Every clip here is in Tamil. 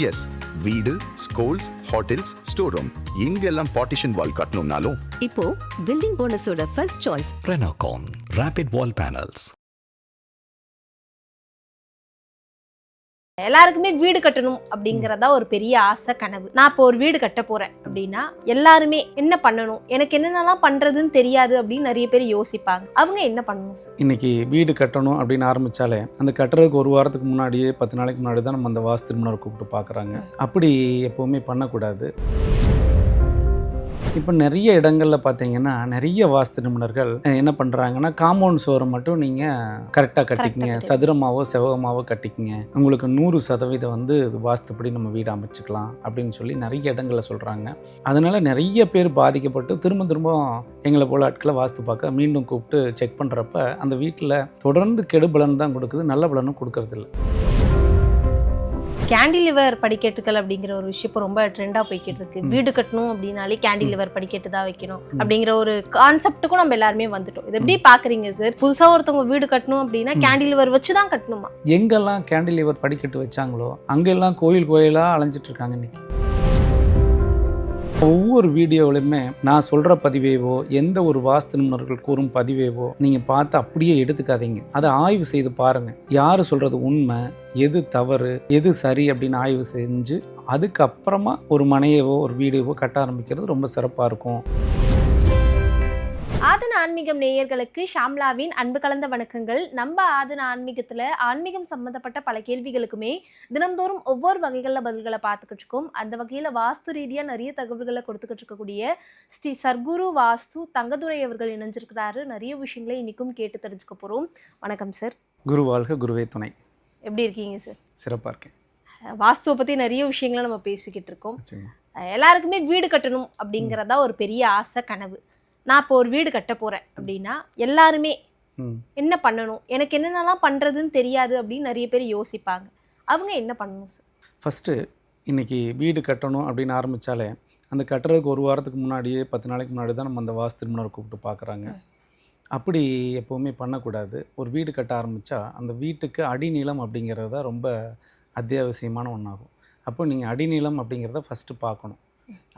எஸ், வீடு, ஸ்கூல்ஸ், ஹோட்டல்ஸ், ஸ்டோர் ரூம் இங்கெல்லாம் பார்ட்டிஷன் வால் கட்டணும்னாலும் இப்போ பில்டிங் போனஸோட first choice Renocon Rapid Wall Panels. எல்லாருக்குமே வீடு கட்டணும் அப்படிங்கறதா ஒரு பெரிய ஆசை, கனவு. நான் இப்போ ஒரு வீடு கட்ட போறேன் அப்படின்னா எல்லாருமே என்ன பண்ணணும், எனக்கு என்னென்னலாம் பண்றதுன்னு தெரியாது அப்படின்னு நிறைய பேர் யோசிப்பாங்க. அவங்க என்ன பண்ணணும் சார்? இன்னைக்கு வீடு கட்டணும் அப்படின்னு ஆரம்பிச்சாலே அந்த கட்டுறதுக்கு ஒரு வாரத்துக்கு முன்னாடியே 10 நாளைக்கு முன்னாடி தான் நம்ம அந்த வாஸ்து நிபுணரை கூப்பிட்டு பார்க்குறாங்க. அப்படி எப்போவுமே பண்ணக்கூடாது. இப்போ நிறைய இடங்களில் பார்த்தீங்கன்னா நிறைய வாஸ்து நிபுணர்கள் என்ன பண்ணுறாங்கன்னா, காம்பவுண்ட் சோரை மட்டும் நீங்கள் கரெக்டாக கட்டிக்கிங்க, சதுரமாவோ செவகமாவோ கட்டிக்கிங்க, உங்களுக்கு 100% வந்து வாஸ்துப்படி நம்ம வீடு அமைச்சிக்கலாம் அப்படின்னு சொல்லி நிறைய இடங்களில் சொல்கிறாங்க. அதனால் நிறைய பேர் பாதிக்கப்பட்டு திரும்ப எங்களை போல ஆட்களை வாஸ்து பார்க்க மீண்டும் கூப்பிட்டு செக் பண்ணுறப்ப அந்த வீட்டில் தொடர்ந்து கெடுபலன் தான் கொடுக்குது, நல்ல பலனும் கொடுக்கறதில்ல. கேண்டிலிவர் படிக்கட்டுகள் அப்படிங்கிற ஒரு விஷயம் இப்போ ரொம்ப ட்ரெண்டாக போய்கிட்டு இருக்கு. வீடு கட்டணும் அப்படின்னாலே கேண்டிலிவர் படிக்கட்டு தான் வைக்கணும் அப்படிங்கிற ஒரு கான்செப்டுக்கும் நம்ம எல்லாருமே வந்துட்டோம். இது எப்படி பாக்குறீங்க சார்? புதுசா ஒருத்தவங்க வீடு கட்டணும் அப்படின்னா கேண்டிலிவர் வச்சு தான் கட்டணுமா? எங்கெல்லாம் கேண்டிலிவர் படிக்கட்டு வச்சாங்களோ அங்கெல்லாம் கோயிலாக அலைஞ்சிட்டு இருக்காங்க. இன்னைக்கு ஒவ்வொரு வீடியோவிலுமே நான் சொல்கிற பதிவேவோ எந்த ஒரு வாஸ்து நிபுணர்கள் கூறும் பதிவேவோ நீங்கள் பார்த்து அப்படியே எடுத்துக்காதீங்க. அதை ஆய்வு செய்து பாருங்கள். யார் சொல்கிறது உண்மை, எது தவறு, எது சரி அப்படின்னு ஆய்வு செஞ்சு அதுக்கப்புறமா ஒரு மனையவோ ஒரு வீடியோவோ கட்ட ஆரம்பிக்கிறது ரொம்ப சிறப்பாக இருக்கும். ஆதன ஆன்மீகம் நேயர்களுக்கு ஷாம்லாவின் அன்பு கலந்த வணக்கங்கள். நம்ம ஆதன ஆன்மீகத்தில் ஆன்மீகம் சம்மந்தப்பட்ட பல கேள்விகளுக்குமே தினம்தோறும் ஒவ்வொரு வகைகளில் பதில்களை பார்த்துக்கிட்டு இருக்கோம். அந்த வகையில் வாஸ்து ரீதியாக நிறைய தகவல்களை கொடுத்துக்கிட்டு இருக்கக்கூடிய ஸ்ரீ சர்க்குரு வாஸ்து தங்கதுரை அவர்கள் இணைஞ்சிருக்கிறாரு. நிறைய விஷயங்களை இன்றைக்கும் கேட்டு தெரிஞ்சுக்க போகிறோம். வணக்கம் சார். குரு வாழ்க, குருவே துணை. எப்படி இருக்கீங்க சார்? சிறப்பாக இருக்கேன். வாஸ்துவை பற்றி நிறைய விஷயங்களை நம்ம பேசிக்கிட்டு இருக்கோம். எல்லாருக்குமே வீடு கட்டணும் அப்படிங்கிறதா ஒரு பெரிய ஆசை, கனவு. நான் இப்போ ஒரு வீடு கட்ட போகிறேன் அப்படின்னா எல்லாருமே என்ன பண்ணணும், எனக்கு என்னென்னலாம் பண்ணுறதுன்னு தெரியாது அப்படின்னு நிறைய பேர் யோசிப்பாங்க. அவங்க என்ன பண்ணணும் சார்? ஃபஸ்ட்டு இன்றைக்கி வீடு கட்டணும் அப்படின்னு ஆரம்பித்தாலே அந்த கட்டுறதுக்கு ஒரு வாரத்துக்கு முன்னாடியே 10 நாளைக்கு முன்னாடி தான் நம்ம அந்த வாஸ்து நிபுணரை கூப்பிட்டு பார்க்குறாங்க. அப்படி எப்போவுமே பண்ணக்கூடாது. ஒரு வீடு கட்ட ஆரம்பித்தா அந்த வீட்டுக்கு அடிநீளம் அப்படிங்கிறது தான் ரொம்ப அத்தியாவசியமான ஒன்றாகும். அப்போ நீங்கள் அடிநீளம் அப்படிங்கிறத ஃபஸ்ட்டு பார்க்கணும்.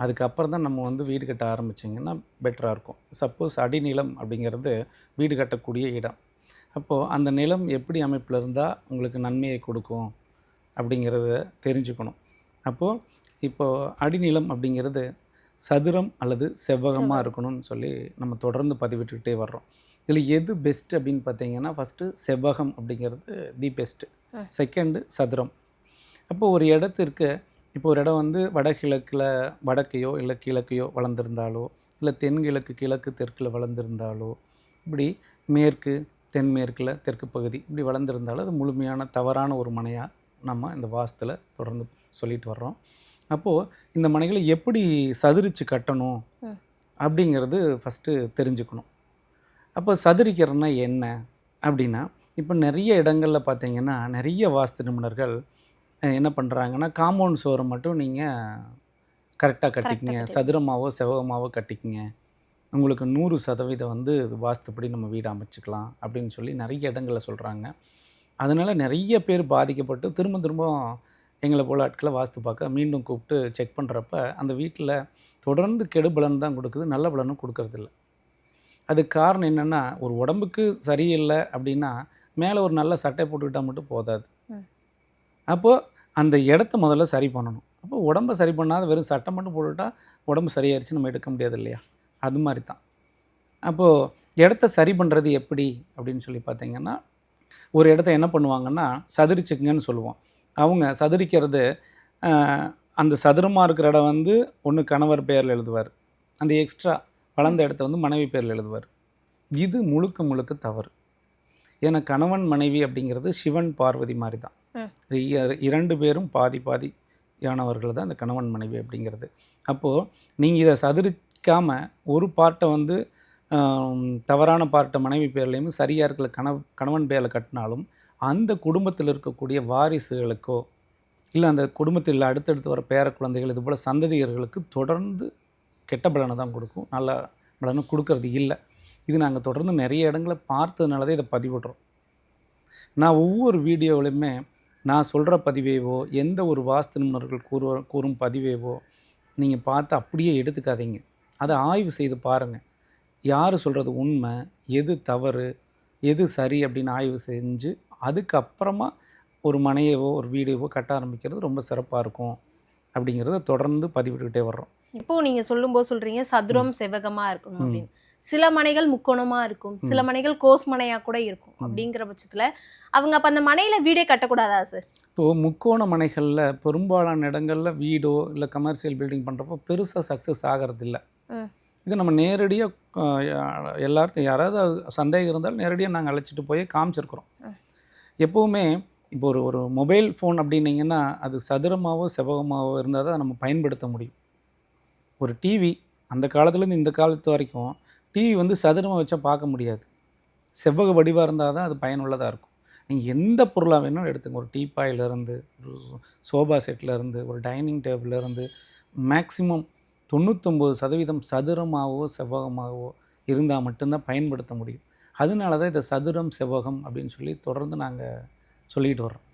அதுக்கப்புறம் தான் நம்ம வந்து வீடு கட்ட ஆரம்பிச்சிங்கன்னா பெட்டராக இருக்கும். சப்போஸ் அடிநிலம் அப்படிங்கிறது வீடு கட்டக்கூடிய இடம். அப்போது அந்த நிலம் எப்படி அமைப்பில் இருந்தால் உங்களுக்கு நன்மையை கொடுக்கும் அப்படிங்கிறத தெரிஞ்சுக்கணும். இப்போது அடிநிலம் அப்படிங்கிறது சதுரம் அல்லது செவ்வகமாக இருக்கணும்னு சொல்லி நம்ம தொடர்ந்து பதிவிட்டுக்கிட்டே வர்றோம். இதில் எது பெஸ்ட்டு அப்படின்னு பார்த்தீங்கன்னா, ஃபஸ்ட்டு செவ்வகம் அப்படிங்கிறது தி பெஸ்ட்டு, செகண்டு சதுரம். அப்போது ஒரு இடத்திற்கு இப்போ ஒரு இடம் வந்து வடகிழக்கில் வடக்கையோ இல்லை கிழக்கையோ வளர்ந்துருந்தாலோ, இல்லை தென்கிழக்கு கிழக்கு தெற்கில் வளர்ந்துருந்தாலோ, இப்படி மேற்கு தென்மேற்கில் தெற்கு பகுதி இப்படி வளர்ந்துருந்தாலும் அது முழுமையான தவறான ஒரு மனையாக நம்ம இந்த வாஸ்துவில் தொடர்ந்து சொல்லிட்டு வர்றோம். அப்போது இந்த மனைகளை எப்படி சதுரித்து கட்டணும் அப்படிங்கிறது ஃபஸ்ட்டு தெரிஞ்சுக்கணும். அப்போ சதுரிக்கிறதுனா என்ன அப்படின்னா, இப்போ நிறைய இடங்களில் பார்த்தீங்கன்னா நிறைய வாஸ்து நிபுணர்கள் என்ன பண்ணுறாங்கன்னா, காம்பவுண்ட் சோரை மட்டும் நீங்கள் கரெக்டாக கட்டிக்கிங்க, சதுரமாவோ செவகமாவோ கட்டிக்கிங்க, உங்களுக்கு 100% வந்து வாஸ்துப்படி நம்ம வீடு அமைச்சிக்கலாம் அப்படின்னு சொல்லி நிறைய இடங்களில் சொல்கிறாங்க. அதனால் நிறைய பேர் பாதிக்கப்பட்டு திரும்ப எங்களை போல ஆட்களை வாஸ்து பார்க்க மீண்டும் கூப்பிட்டு செக் பண்ணுறப்ப அந்த வீட்டில் தொடர்ந்து கெடுபலன் தான் கொடுக்குது, நல்ல பலனும் கொடுக்கறதில்ல. அதுக்கு காரணம் என்னென்னா, ஒரு உடம்புக்கு சரியில்லை அப்படின்னா மேலே ஒரு நல்ல சட்டை போட்டுக்கிட்டால் மட்டும் போதாது. அப்போது அந்த இடத்த முதல்ல சரி பண்ணணும். அப்போ உடம்பை சரி பண்ணாத வெறும் சட்டை மட்டும் போட்டுவிட்டால் உடம்பு சரியாயிருச்சு நம்ம எடுக்க முடியாது இல்லையா? அது மாதிரி தான். அப்போது இடத்த சரி பண்ணுறது எப்படி அப்படின்னு சொல்லி பார்த்தீங்கன்னா, ஒரு இடத்த என்ன பண்ணுவாங்கன்னா சதுரிச்சுக்குங்கன்னு சொல்லுவோம். அவங்க சதுரிக்கிறது அந்த சதுரமாக இருக்கிற இடம் வந்து ஒன்று கணவர் பேரில் எழுதுவார், அந்த எக்ஸ்ட்ரா வளர்ந்த இடத்த வந்து மனைவி பேரில் எழுதுவார். இது முழுக்க தவறு. ஏன்னா கணவன் மனைவி அப்படிங்கிறது சிவன் பார்வதி மாதிரி தான். 2 பேரும் பாதியானவர்கள் தான் இந்த கணவன் மனைவி அப்படிங்கிறது. அப்போது நீங்கள் இதை சதுரிக்காமல் ஒரு பார்ட்டை வந்து தவறான பார்ட்டை மனைவி பேர்லேயும் சரியாக இருக்கிற கணவன் பேரில் கட்டினாலும் அந்த குடும்பத்தில் இருக்கக்கூடிய வாரிசுகளுக்கோ இல்லை அந்த குடும்பத்தில் அடுத்தடுத்து வர பேர குழந்தைகள் இது போல் சந்ததியர்களுக்கு தொடர்ந்து கெட்ட பலனை தான் கொடுக்கும், நல்ல பலனை கொடுக்கறது இல்லை. இது நாங்கள் தொடர்ந்து நிறைய இடங்களை பார்த்ததுனால தான் இதை பதிவிடுறோம். நான் ஒவ்வொரு வீடியோவிலையுமே நான் சொல்கிற பதிவேவோ எந்த ஒரு வாஸ்து நிபுணர்கள் கூறும் பதிவேவோ நீங்கள் பார்த்து அப்படியே எடுத்துக்காதீங்க. அதை ஆய்வு செய்து பாருங்கள். யார் சொல்கிறது உண்மை, எது தவறு, எது சரி அப்படின்னு ஆய்வு செஞ்சு அதுக்கப்புறமா ஒரு மனையவோ ஒரு வீடியோவோ கட்ட ஆரம்பிக்கிறது ரொம்ப சிறப்பாக இருக்கும் அப்படிங்கிறத தொடர்ந்து பதிவிட்டுக்கிட்டே வர்றோம். இப்போ நீங்க சொல்லும்போது சொல்றீங்க சதுரம் செவ்வகமா இருக்கணும் அப்படின்னு. சில மனைகள் முக்கோணமா இருக்கும், சில மனைகள் கோஸ் மனையா கூட இருக்கும். அப்படிங்கிற பட்சத்துல அவங்க அப்ப அந்த மனையில வீடே கட்டக்கூடாதா சார்? இப்போது முக்கோண மனைகளில் பெரும்பாலான இடங்களில் வீடோ இல்லை கமர்ஷியல் பில்டிங் பண்ணுறப்போ பெருசாக சக்ஸஸ் ஆகிறதில்ல. இது நம்ம நேரடியாக எல்லாத்தையும் யாராவது சந்தேகம் இருந்தாலும் நேரடியாக நாங்கள் அழைச்சிட்டு போய் காமிச்சிருக்கிறோம். எப்போவுமே இப்போ ஒரு மொபைல் ஃபோன் அப்படின்னிங்கன்னா அது சதுரமாகவோ செவ்வகமாகவோ இருந்தால் தான் நம்ம பயன்படுத்த முடியும். ஒரு டிவி அந்த காலத்துலேருந்து இந்த காலத்து வரைக்கும் டிவி வந்து சதுரமாக வச்சா பார்க்க முடியாது. செவ்வக வடிவாக இருந்தால் தான் அது பயனுள்ளதாக இருக்கும். நீங்கள் எந்த பொருளாக வேணும் எடுத்துங்க. ஒரு டீப்பாயிலேருந்து, ஒரு சோபா செட்லேருந்து, ஒரு டைனிங் டேபிள்லேருந்து மேக்ஸிமம் 99% சதுரமாகவோ செவ்வகமாகவோ இருந்தால் மட்டும்தான் பயன்படுத்த முடியும். அதனால தான் இதை சதுரம் செவ்வகம் அப்படின்னு சொல்லி தொடர்ந்து நாங்கள் சொல்லிகிட்டு வர்றோம்.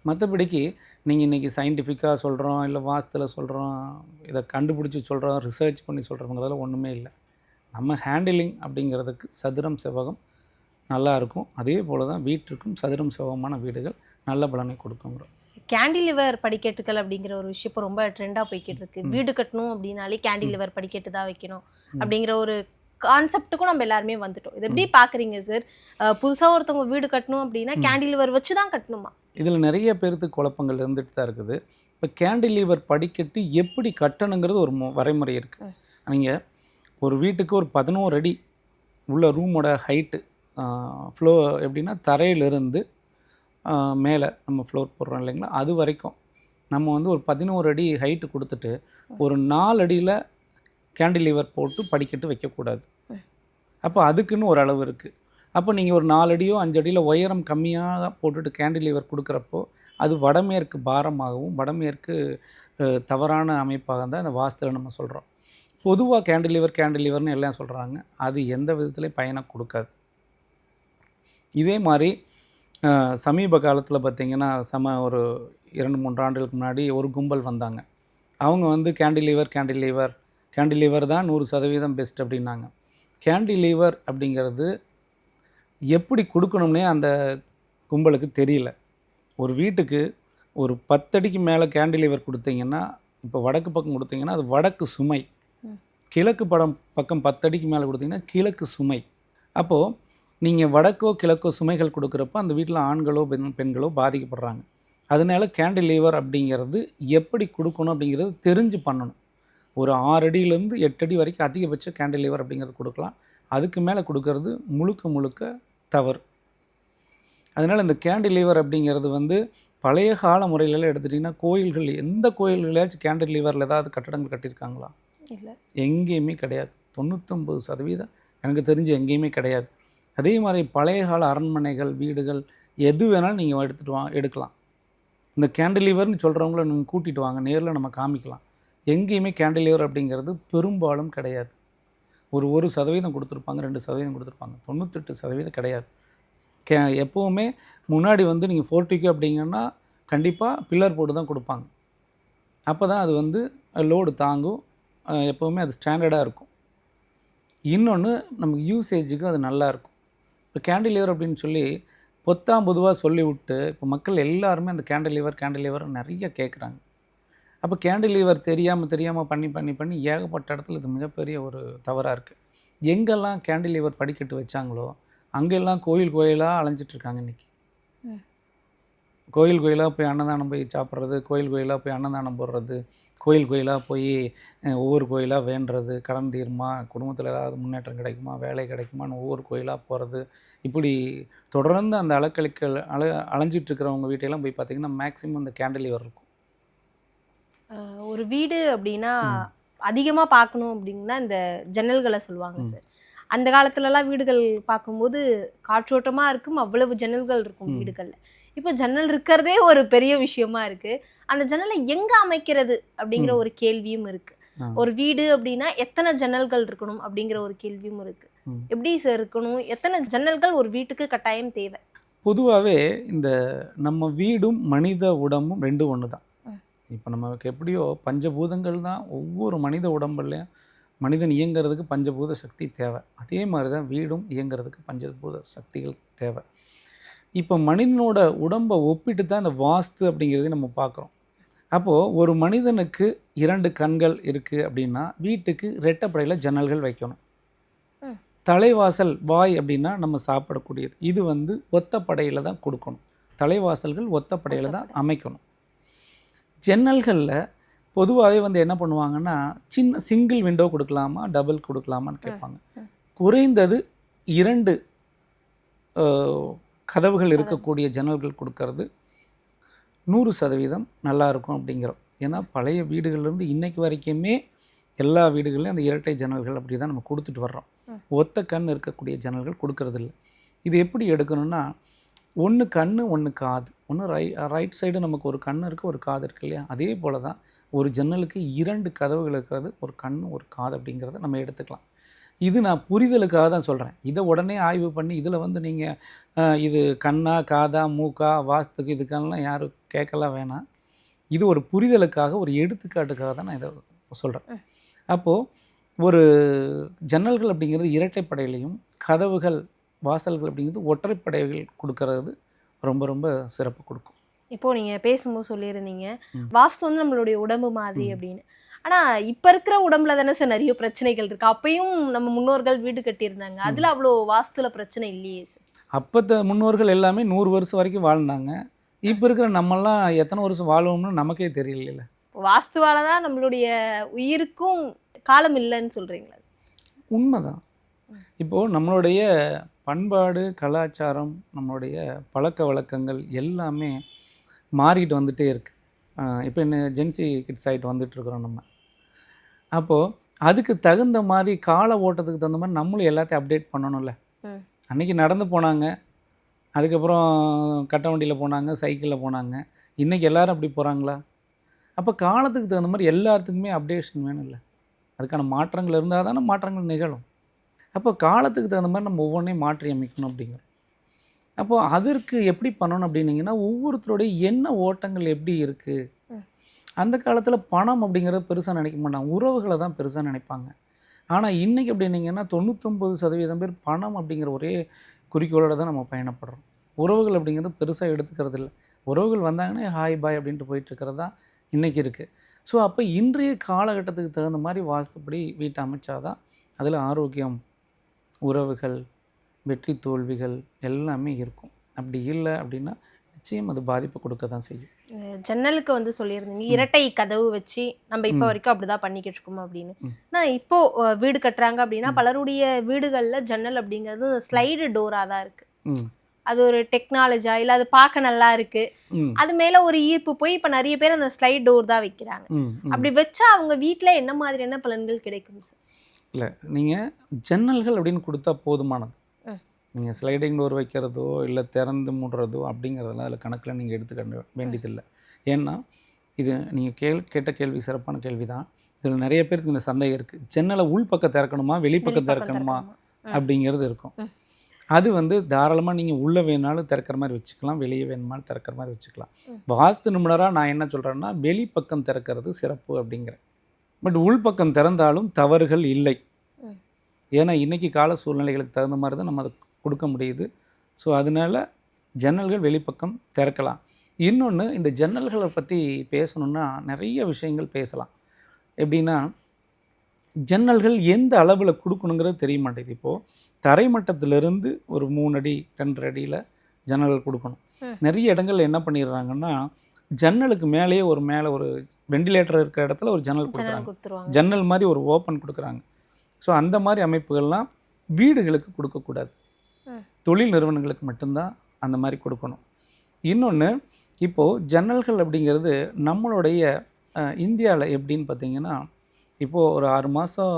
மற்றபடிக்கு நீங்கள் இன்றைக்கி சயின்டிஃபிக்காக சொல்கிறோம், இல்லை வாஸ்துவில் சொல்கிறோம், இதை கண்டுபிடிச்சி சொல்கிறோம், ரிசர்ச் பண்ணி சொல்கிறோங்கிறதெல்லாம் ஒன்றுமே இல்லை. நம்ம ஹேண்டிலிங் அப்படிங்கிறதுக்கு சதுரம் செவ்வகம் நல்லா இருக்கும். அதே போல் தான் வீட்டிற்கும் சதுரம் செவ்வகமான வீடுகள் நல்ல பலனை கொடுக்குங்கிறோம். கேண்டிலிவர் படிக்கட்டுகள் அப்படிங்கிற ஒரு விஷயம் இப்போ ரொம்ப ட்ரெண்டாக போய்கிட்டு இருக்கு. வீடு கட்டணும் அப்படின்னாலே கேண்டிலிவர் படிக்கட்டு தான் வைக்கணும் அப்படிங்கிற ஒரு கான்செப்ட்டுக்கும் நம்ம எல்லாருமே வந்துட்டோம். இது எப்படி பார்க்குறீங்க சார்? புதுசாக ஒருத்தவங்க வீடு கட்டணும் அப்படின்னா கேண்டிலிவர் வச்சு தான் கட்டணுமா? இதில் நிறைய பேருக்கு குழப்பங்கள் இருந்துட்டு தான் இருக்குது. இப்போ கேண்டிலிவர் படிக்கட்டு எப்படி கட்டணுங்கிறது ஒரு வரைமுறை இருக்குது. நீங்கள் ஒரு வீட்டுக்கு ஒரு 11 அடி உள்ள ரூமோட ஹைட்டு ஃப்ளோ எப்படின்னா தரையிலிருந்து மேலே நம்ம ஃப்ளோர் போடுறோம் இல்லைங்களா, அது வரைக்கும் நம்ம வந்து ஒரு 11 அடி ஹைட்டு கொடுத்துட்டு ஒரு 4 அடியில் கேண்டிலிவர் போட்டு படிக்கட்டு வைக்கக்கூடாது. அப்போ அதுக்குன்னு ஒரு அளவு இருக்குது. அப்போ நீங்கள் ஒரு 4 அடியோ 5 அடியில் உயரம் கம்மியாக போட்டுட்டு கேண்டிலிவர் கொடுக்குறப்போ அது வடமேற்கு பாரமாகவும் வடமேற்கு தவறான அமைப்பாக தான் இந்த வாஸ்துவில் நம்ம சொல்கிறோம். பொதுவாக கேண்டிலிவர்னு எல்லாம் சொல்கிறாங்க. அது எந்த விதத்துலேயும் பயனை கொடுக்காது. இதே மாதிரி சமீப காலத்தில் பார்த்திங்கன்னா ஒரு 2-3 ஆண்டுகளுக்கு முன்னாடி ஒரு கும்பல் வந்தாங்க. அவங்க வந்து கேண்டிலிவர் தான் 100% பெஸ்ட் அப்படின்னாங்க. கேண்டிலிவர் அப்படிங்கிறது எப்படி கொடுக்கணும்னே அந்த கும்பலுக்கு தெரியல. ஒரு வீட்டுக்கு ஒரு 10 அடிக்கு மேலே கேண்டிலிவர் கொடுத்தீங்கன்னா, இப்போ வடக்கு பக்கம் கொடுத்தீங்கன்னா அது வடக்கு சுமை, கிழக்கு பக்கம் 10 அடிக்கு மேலே கொடுத்தீங்கன்னா கிழக்கு சுமை. அப்போது நீங்கள் வடக்கோ கிழக்கோ சுமைகள் கொடுக்குறப்ப அந்த வீட்டில் ஆண்களோ பெண்களோ பாதிக்கப்படுறாங்க. அதனால கேண்டிலிவர் அப்படிங்கிறது எப்படி கொடுக்கணும் அப்படிங்கிறது தெரிஞ்சு பண்ணணும். ஒரு 6 அடியிலேருந்து 8 அடி வரைக்கும் அதிகபட்ச கேண்டிலிவர் அப்படிங்கிறது கொடுக்கலாம். அதுக்கு மேலே கொடுக்கறது முழுக்க தவறு. அதனால் இந்த கேண்டிலிவர் அப்படிங்கிறது வந்து பழைய கால முறையிலலாம் எடுத்துட்டிங்கன்னா கோயில்கள், எந்த கோயில்களாச்சும் கேண்டிலிவரில் ஏதாவது கட்டடங்கள் கட்டியிருக்காங்களா? இல்லை, எங்கேயுமே கிடையாது. 99% எனக்கு தெரிஞ்சு எங்கேயுமே கிடையாது. அதே மாதிரி பழைய கால அரண்மனைகள், வீடுகள் எது வேணாலும் நீங்கள் எடுக்கலாம். இந்த கேண்டிலிவர்னு சொல்கிறவங்கள நீங்கள் கூட்டிகிட்டு வாங்க, நேரில் நம்ம காமிக்கலாம். எங்கேயுமே கேண்டிலிவர் அப்படிங்கிறது பெரும்பாலும் கிடையாது. ஒரு 1% கொடுத்துருப்பாங்க, 2% கொடுத்துருப்பாங்க. 98% கிடையாது. எப்போவுமே முன்னாடி வந்து நீங்கள் ஃபோர்ட்டிக்கு அப்படிங்கன்னா கண்டிப்பாக பில்லர் போட்டு தான் கொடுப்பாங்க. அப்போ தான் அது வந்து லோடு தாங்கும். எப்போவுமே அது ஸ்டாண்டர்டாக இருக்கும். இன்னொன்று நமக்கு யூசேஜுக்கு அது நல்லாயிருக்கும். இப்போ கேண்டிலிவர் அப்படின்னு சொல்லி பொதுவாக சொல்லிவிட்டு இப்போ மக்கள் எல்லாருமே அந்த கேண்டிலிவர் நிறைய கேட்குறாங்க. அப்போ கேண்டிலிவர் தெரியாமல் பண்ணி ஏகப்பட்ட இடத்துல இது மிகப்பெரிய ஒரு தவறாக இருக்குது. எங்கெல்லாம் கேண்டிலிவர் படிக்கட்டு வச்சாங்களோ அங்கெல்லாம் கோயிலாக அலைஞ்சிட்ருக்காங்க இன்றைக்கி. கோயிலாக போய் அன்னதானம் போய் சாப்பிட்றது, கோயிலாக போய் அன்னதானம் போடுறது, கோயிலாக போய் ஒவ்வொரு கோயிலாக வேண்டுறது, கடன் தீருமா, குடும்பத்தில் ஏதாவது முன்னேற்றம் கிடைக்குமா, வேலை கிடைக்குமான்னு ஒவ்வொரு கோயிலாக போகிறது. இப்படி தொடர்ந்து அந்த அலைஞ்சிட்ருக்கிறவங்க வீட்டையெல்லாம் போய் பார்த்திங்கன்னா மேக்ஸிமம் இந்த கேண்டிலிவர் இருக்கும். ஒரு வீடு அப்படின்னா அதிகமாக பார்க்கணும் அப்படின்னா இந்த ஜன்னல்களை சொல்லுவாங்க சார். அந்த காலத்துலலாம் வீடுகள் பார்க்கும்போது காற்றோட்டமாக இருக்கும், அவ்வளவு ஜன்னல்கள் இருக்கும் வீடுகளில். இப்போ ஜன்னல் இருக்கிறதே ஒரு பெரிய விஷயமா இருக்குது. அந்த ஜன்னலை எங்கே அமைக்கிறது அப்படிங்கிற ஒரு கேள்வியும் இருக்குது. ஒரு வீடு அப்படின்னா எத்தனை ஜன்னல்கள் இருக்கணும் அப்படிங்கிற ஒரு கேள்வியும் இருக்குது. எப்படி சார் இருக்கணும்? எத்தனை ஜன்னல்கள் ஒரு வீட்டுக்கு கட்டாயம் தேவை? பொதுவாகவே இந்த நம்ம வீடும் மனித உடம்பும் ரெண்டும் ஒன்று தான். இப்போ நமக்கு எப்படியோ பஞ்சபூதங்கள் தான் ஒவ்வொரு மனித உடம்புலையும் மனிதன் இயங்கிறதுக்கு பஞ்சபூத சக்தி தேவை. அதே மாதிரி தான் வீடும் இயங்கிறதுக்கு பஞ்சபூத சக்திகள் தேவை. இப்போ மனிதனோட உடம்பை ஒப்பிட்டு தான் இந்த வாஸ்து அப்படிங்கிறதையும் நம்ம பார்க்குறோம். அப்போது ஒரு மனிதனுக்கு 2 கண்கள் இருக்குது அப்படின்னா வீட்டுக்கு ரெட்டைப்படையில் ஜன்னல்கள் வைக்கணும். தலைவாசல் வாய் அப்படின்னா நம்ம சாப்பிடக்கூடியது, இது வந்து ஒத்தப்படையில் தான் கொடுக்கணும். தலைவாசல்கள் ஒத்தப்படையில் தான் அமைக்கணும். ஜன்னல்களில் பொதுவாகவே வந்து என்ன பண்ணுவாங்கன்னா சின்ன சிங்கிள் விண்டோ கொடுக்கலாமா டபுள் கொடுக்கலாமான்னு கேட்பாங்க. குறைந்தது 2 கதவுகள் இருக்கக்கூடிய ஜன்னல்கள் கொடுக்கறது 100% நல்லா இருக்கும் அப்படிங்கிறோம். ஏன்னா பழைய வீடுகள்லேருந்து இன்னைக்கு வரைக்குமே எல்லா வீடுகள்லையும் அந்த இரட்டை ஜன்னல்கள் அப்படி தான் நம்ம கொடுத்துட்டு வர்றோம். ஒத்த கண் இருக்கக்கூடிய ஜன்னல்கள் கொடுக்கறதில்ல. இது எப்படி எடுக்கணும்னா, ஒன்று கண் ஒன்று காது, ஒன்று ரைட் சைடு நமக்கு ஒரு கண் இருக்குது ஒரு காது இருக்குது இல்லையா, அதே போல் தான் ஒரு ஜன்னலுக்கு 2 கதவுகள் இருக்கிறது, ஒரு கண் ஒரு காது அப்படிங்கிறத நம்ம எடுத்துக்கலாம். இது நான் புரிதலுக்காக தான் சொல்கிறேன். இதை உடனே ஆய்வு பண்ணி இதில் வந்து நீங்கள் இது கண்ணா காதா மூக்கா வாஸ்துக்கு இதுக்கெல்லாம் யாரும் கேட்கலாம் வேணாம். இது ஒரு புரிதலுக்காக ஒரு எடுத்துக்காட்டுக்காக தான் நான் இதை சொல்கிறேன். அப்போது ஒரு ஜன்னல்கள் அப்படிங்கிறது இரட்டைப்படையிலையும் கதவுகள் வாசல்கள் அப்படிங்கிறது ஒற்றைப்படைகள் கொடுக்கறது ரொம்ப ரொம்ப சிறப்பு கொடுக்கும். இப்போது நீங்கள் பேசும்போது சொல்லியிருந்தீங்க வாஸ்து வந்து நம்மளுடைய உடம்பு மாதிரி அப்படின்னு. ஆனால் இப்போ இருக்கிற உடம்புல தானே சார் நிறைய பிரச்சனைகள் இருக்குது. அப்பயும் நம்ம முன்னோர்கள் வீடு கட்டியிருந்தாங்க, அதில் அவ்வளோ வாஸ்துல பிரச்சனை இல்லையே சார். அப்போ முன்னோர்கள் எல்லாமே 100 வருஷம் வரைக்கும் வாழ்ந்தாங்க. இப்போ இருக்கிற நம்மெல்லாம் எத்தனை வருஷம் வாழ்வோம்னு நமக்கே தெரியல. வாஸ்துவால தான் நம்மளுடைய உயிருக்கும் காலம் இல்லைன்னு சொல்கிறீங்களா? உண்மைதான். இப்போது நம்மளுடைய பண்பாடு கலாச்சாரம் நம்மளுடைய பழக்க வழக்கங்கள் எல்லாமே மாறிட்டு வந்துகிட்டே இருக்குது. இப்போ என்ன ஜென்சி கிட்ஸ் ஆகிட்டு வந்துட்டுருக்குறோம் நம்ம. அப்போது அதுக்கு தகுந்த மாதிரி கால ஓட்டத்துக்கு தகுந்த மாதிரி நம்மளும் எல்லாத்தையும் அப்டேட் பண்ணணும்ல. அன்றைக்கி நடந்து போனாங்க, அதுக்கப்புறம் கட்ட வண்டியில் போனாங்க, சைக்கிளில் போனாங்க. இன்றைக்கி எல்லோரும் அப்படி போகிறாங்களா? அப்போ காலத்துக்கு தகுந்த மாதிரி எல்லாத்துக்குமே அப்டேஷன் வேணும்ல. அதுக்கான மாற்றங்கள் இருந்தால் தானே மாற்றங்கள் நிகழும். அப்போ காலத்துக்கு தகுந்த மாதிரி நம்ம ஒவ்வொன்றையும் மாற்றி அமைக்கணும் அப்படிங்கிறோம். அப்போது அதற்கு எப்படி பண்ணணும் அப்படின்னீங்கன்னா, ஒவ்வொருத்தருடைய எண்ண ஓட்டங்கள் எப்படி இருக்குது. அந்த காலத்தில் பணம் அப்படிங்கிறத பெருசாக நினைக்க மாட்டாங்க, உறவுகளை தான் பெருசாக நினைப்பாங்க. ஆனால் இன்றைக்கி அப்படின்னீங்கன்னா 99% பேர் பணம் அப்படிங்கிற ஒரே குறிக்கோளோடு தான் நம்ம பயணப்படுறோம். உறவுகள் அப்படிங்கிறது பெருசாக எடுத்துக்கிறது இல்லை. உறவுகள் வந்தாங்கன்னா ஹாய் பாய் அப்படின்ட்டு போயிட்டுருக்கிறது தான் இன்றைக்கி இருக்குது. ஸோ அப்போ இன்றைய காலகட்டத்துக்கு தகுந்த மாதிரி வாஸ்துப்படி வீட்டை அமைச்சாதான் அதில் ஆரோக்கியம், உறவுகள், வெற்றி தோல்விகள் எல்லாமே இருக்கும். அப்படி இல்லை அப்படின்னா நிச்சயம் அது பாதிப்பு கொடுக்க தான் செய்யும். ஜன்னலுக்கு வந்து சொல்லியிருந்தீங்க இரட்டை கதவு வச்சு நம்ம இப்போ வரைக்கும் அப்படிதான் பண்ணிக்கிட்டு இருக்கோம் அப்படின்னு. நான் இப்போ வீடு கட்டுறாங்க அப்படின்னா பலருடைய வீடுகளில் ஜன்னல் அப்படிங்கிறது ஸ்லைடு டோராக தான் இருக்கு. அது ஒரு டெக்னாலஜியா இல்லை அது பார்க்க நல்லா இருக்கு, அது மேல ஒரு ஈர்ப்பு போய் இப்போ நிறைய பேர் அந்த ஸ்லைட் டோர் தான் வைக்கிறாங்க. அப்படி வச்சா அவங்க வீட்டில் என்ன மாதிரியான பலன்கள் கிடைக்கும் சார்? இல்லை, நீங்கள் ஜன்னல்கள் அப்படின்னு கொடுத்தா போதுமானது. நீங்கள் ஸ்லைடிங் டோர் வைக்கிறதோ இல்லை திறந்து மூடுறதோ அப்படிங்கிறதெல்லாம் அதில் கணக்கில் நீங்கள் எடுத்துக்க வேண்டியதில்லை. ஏன்னா இது நீங்கள் கேட்ட கேள்வி சிறப்பான கேள்வி தான். இதில் நிறைய பேருக்கு இந்த சந்தேகம் இருக்குது. ஜன்னலை உள்பக்கம் திறக்கணுமா வெளிப்பக்கம் திறக்கணுமா அப்படிங்கிறது இருக்கும். அது வந்து தாராளமாக நீங்கள் உள்ளே வேணாலும் திறக்கிற மாதிரி வச்சுக்கலாம், வெளியே வேணுமாலும் திறக்கிற மாதிரி வச்சுக்கலாம். வாஸ்து நிபுணராக நான் என்ன சொல்கிறேன்னா வெளிப்பக்கம் திறக்கிறது சிறப்பு அப்படிங்கிறேன். பட் உள்பக்கம் திறந்தாலும் தவறுகள் இல்லை. ஏன்னா இன்றைக்கி கால சூழ்நிலைகளுக்கு தகுந்த மாதிரி தான் நம்ம அதை கொடுக்க முடியுது. ஸோ அதனால் ஜன்னல்கள் வெளிப்பக்கம் திறக்கலாம். இன்னொன்று, இந்த ஜன்னல்களை பற்றி பேசணுன்னா நிறைய விஷயங்கள் பேசலாம். எப்படின்னா, ஜன்னல்கள் எந்த அளவில் கொடுக்கணுங்கிறது தெரிய மாட்டேங்குது. இப்போது தரைமட்டத்திலிருந்து ஒரு 3 அடி 2.5 அடியில் ஜன்னல்கள் கொடுக்கணும். நிறைய இடங்கள் என்ன பண்ணிடுறாங்கன்னா, ஜன்னலுக்கு மேலேயே மேலே ஒரு வெண்டிலேட்டர் இருக்கிற இடத்துல ஒரு ஜன்னல் கொடுக்குறாங்க. ஜன்னல் மாதிரி ஒரு ஓப்பன் கொடுக்குறாங்க. ஸோ அந்த மாதிரி அமைப்புகள்லாம் வீடுகளுக்கு கொடுக்கக்கூடாது. தொழில் நிறுவனங்களுக்கு மட்டும்தான் அந்த மாதிரி கொடுக்கணும். இன்னொன்று, இப்போது ஜன்னல்கள் அப்படிங்கிறது நம்மளுடைய இந்தியாவில் எப்படின்னு பார்த்திங்கன்னா, இப்போது ஒரு 6 மாதம்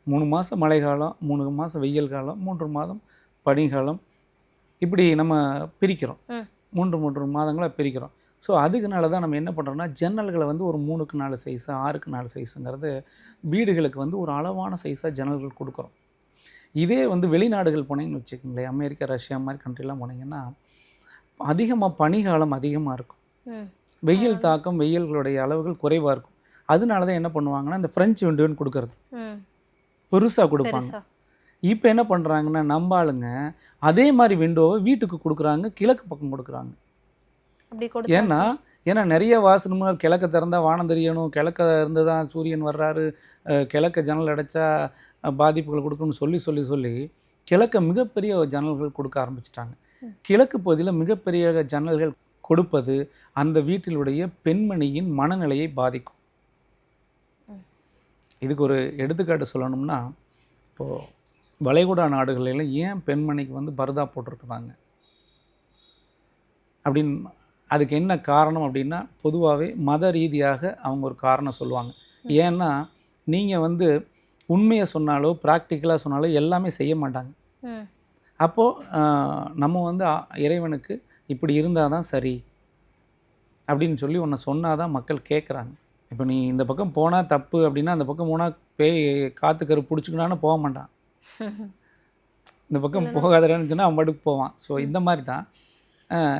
3 மாதம் மழை காலம், 3 மாதம் வெயில் காலம், 3 மாதம் பனிக்காலம், இப்படி நம்ம பிரிக்கிறோம். 3 மாதங்களாக பிரிக்கிறோம். ஸோ அதுக்குனால தான் நம்ம என்ன பண்ணுறோம்னா ஜன்னல்களை வந்து ஒரு 3க்கு 4 சைஸு 6க்கு 4 சைஸுங்கிறது வீடுகளுக்கு வந்து ஒரு அளவான சைஸாக ஜன்னல்கள் கொடுக்குறோம். இதே வந்து வெளிநாடுகள் போனீங்கன்னு வச்சுக்கோங்களேன், அமெரிக்கா ரஷ்யா மாதிரி கண்ட்ரிலாம் போனீங்கன்னா அதிகமாக பனிகாலம் அதிகமாக இருக்கும், ம். வெயில் தாக்கம் வெயில்களுடைய அளவுகள் குறைவாக இருக்கும். அதனால தான் என்ன பண்ணுவாங்கன்னா இந்த ஃப்ரெஞ்சு விண்டோன்னு கொடுக்கறது ம். பெருசாக கொடுப்பாங்க. பெருசா. இப்போ என்ன பண்ணுறாங்கன்னா நம்ம ஆளுங்க அதே மாதிரி விண்டோவை வீட்டுக்கு கொடுக்குறாங்க, கிழக்கு பக்கம் கொடுக்குறாங்க. அப்படி கொடுத்தா ஏன்னா நிறைய வாசனமும் கிழக்க திறந்தா வானம் தெரியணும், கிழக்க இருந்து தான் சூரியன் வர்றாரு, கிழக்க ஜன்னல் அடைச்சா பாதிப்புகள் கொடுக்கணும்னு சொல்லி சொல்லி சொல்லி கிழக்க மிகப்பெரிய ஜன்னல்கள் கொடுக்க ஆரம்பிச்சிட்டாங்க. கிழக்கு பகுதியில் மிகப்பெரிய ஜன்னல்கள் கொடுப்பது அந்த வீட்டிலுடைய பெண்மணியின் மனநிலையை பாதிக்கும். இதுக்கு ஒரு எடுத்துக்காட்டு சொல்லணும்னா, இப்போது வளைகுடா நாடுகளில் ஏன் பெண்மணிக்கு வந்து பர்தா போட்டிருக்கிறாங்க அப்படின்னு, அதுக்கு என்ன காரணம் அப்படின்னா பொதுவாகவே மத ரீதியாக அவங்க ஒரு காரணம் சொல்லுவாங்க. ஏன்னா நீங்கள் வந்து உண்மையை சொன்னாலோ ப்ராக்டிக்கலாக சொன்னாலோ எல்லாமே செய்ய மாட்டாங்க. ம். அப்போது நம்ம வந்து இறைவனுக்கு இப்படி இருந்தால் தான் சரி அப்படின்னு சொல்லி ஒன்று சொன்னால் தான் மக்கள் கேட்குறாங்க. இப்போ நீ இந்த பக்கம் போனால் தப்பு அப்படின்னா அந்த பக்கம் போனால் பேய் காற்றுக்கரு பிடிச்சிக்கணும்னு போக மாட்டான். இந்த பக்கம் போகாதன்னு சொன்னால் அவன் பாட்டுக்கு போவான். ஸோ இந்த மாதிரி தான்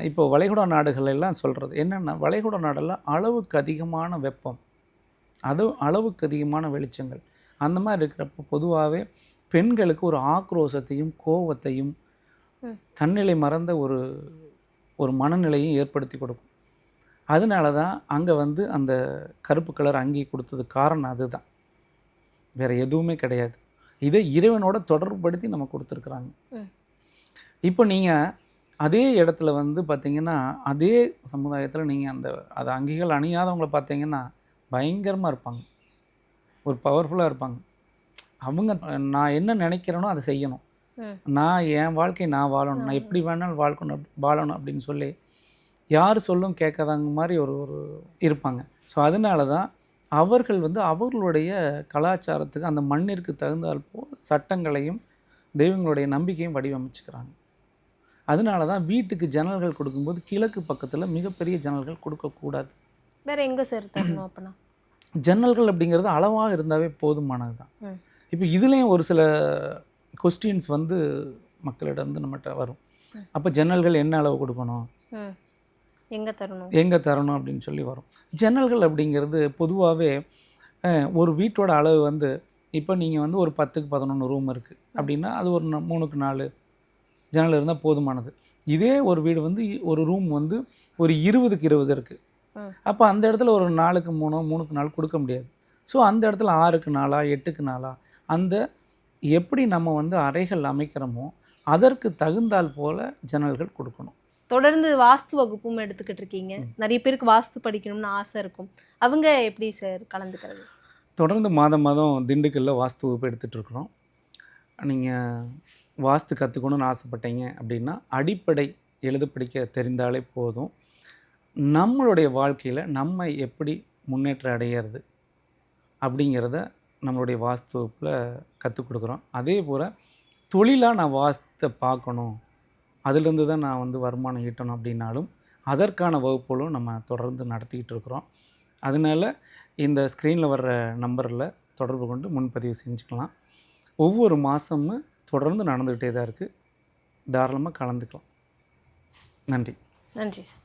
இப்போ வளைகுடா நாடுகள் எல்லாம் சொல்கிறது என்னென்னா, வளைகுடா நாடெல்லாம் அளவுக்கு அதிகமான வெப்பம், அளவுக்கு அதிகமான வெளிச்சங்கள், அந்த மாதிரி இருக்கிறப்ப பொதுவாகவே பெண்களுக்கு ஒரு ஆக்ரோஷத்தையும் கோபத்தையும் தன்னிலை மறந்த ஒரு மனநிலையும் ஏற்படுத்தி கொடுக்கும். அதனால தான் அங்கே வந்து அந்த கருப்பு கலர் அங்கி கொடுத்ததுக்கு காரணம் அதுதான், வேறு எதுவுமே கிடையாது. இதை இறைவனோட தொடர்புபடுத்தி நம்ம கொடுத்துருக்குறாங்க. இப்போ நீங்கள் அதே இடத்துல வந்து பார்த்தீங்கன்னா, அதே சமுதாயத்தில் நீங்கள் அது அங்கிகள் அணியாதவங்கள பார்த்தீங்கன்னா பயங்கரமாக இருப்பாங்க, ஒரு பவர்ஃபுல்லாக இருப்பாங்க. அவங்க நான் என்ன நினைக்கிறேனோ அதை செய்யணும், நான் என் வாழ்க்கை நான் வாழணும், நான் எப்படி வேணாலும் வாழணும் அப்படின்னு சொல்லி யார் சொல்லும் கேட்காதாங்க மாதிரி ஒரு இருப்பாங்க. ஸோ அதனால தான் அவர்கள் வந்து அவர்களுடைய கலாச்சாரத்துக்கு அந்த மண்ணிற்கு தகுந்தால் போல் சட்டங்களையும் தெய்வங்களுடைய நம்பிக்கையும் வடிவமைச்சுக்கிறாங்க. அதனால தான் வீட்டுக்கு ஜன்னல்கள் கொடுக்கும்போது கிழக்கு பக்கத்தில் மிகப்பெரிய ஜன்னல்கள் கொடுக்கக்கூடாது. வேறு எங்கே சார் தரணும் அப்போனா? ஜன்னல்கள் அப்படிங்கிறது அளவாக இருந்தாவே போதுமானது தான். இப்போ இதுலேயும் ஒரு சில கொஸ்டின்ஸ் வந்து மக்களிடம் வந்து நம்மகிட்ட வரும். அப்போ ஜன்னல்கள் என்ன அளவு கொடுக்கணும், எங்கே தரணும் அப்படின்னு சொல்லி வரும். ஜன்னல்கள் அப்படிங்கிறது பொதுவாகவே ஒரு வீட்டோட அளவு வந்து இப்போ நீங்கள் வந்து ஒரு 10க்கு 11 ரூம் இருக்குது அப்படின்னா அது ஒரு 3க்கு 4 ஜன்னல் இருந்தால் போதுமானது. இதே ஒரு வீடு வந்து ஒரு ரூம் வந்து ஒரு 20க்கு 20 இருக்குது. அப்போ அந்த இடத்துல ஒரு 4க்கு 3 3க்கு 4 கொடுக்க முடியாது. ஸோ அந்த இடத்துல 6க்கு 4 8க்கு 4 அந்த எப்படி நம்ம வந்து அறைகள் அமைக்கிறோமோ அதற்கு தகுந்தால் போல் ஜன்னல்கள் கொடுக்கணும். தொடர்ந்து வாஸ்து வகுப்பும் எடுத்துக்கிட்டு இருக்கீங்க, நிறைய பேருக்கு வாஸ்து படிக்கணும்னு ஆசை இருக்கும், அவங்க எப்படி சார் கலந்துக்கிறது? தொடர்ந்து மாதம் திண்டுக்கல்லில் வாஸ்து வகுப்பு எடுத்துகிட்ருக்குறோம். நீங்கள் வாஸ்து கற்றுக்கணுன்னு ஆசைப்பட்டீங்க அப்படின்னா அடிப்படை எழுத படிக்க தெரிந்தாலே போதும். நம்மளுடைய வாழ்க்கையில் நம்ம எப்படி முன்னேற்றம் அடையிறது அப்படிங்கிறத நம்மளுடைய வாஸ்து வகுப்பில் கற்றுக் கொடுக்குறோம். அதே போல் தொழிலாக நான் வாஸ்தை பார்க்கணும், அதிலேருந்து தான் நான் வந்து வருமானம் ஈட்டணும் அப்படின்னாலும் அதற்கான வகுப்புகளும் நம்ம தொடர்ந்து நடத்திக்கிட்டு இருக்கிறோம். அதனால் இந்த ஸ்க்ரீனில் வர்ற நம்பரில் தொடர்பு கொண்டு முன்பதிவு செஞ்சுக்கலாம். ஒவ்வொரு மாதமும் தொடர்ந்து நடந்துக்கிட்டே தான் இருக்குது, தாராளமாக கலந்துக்கலாம். நன்றி. நன்றி சார்.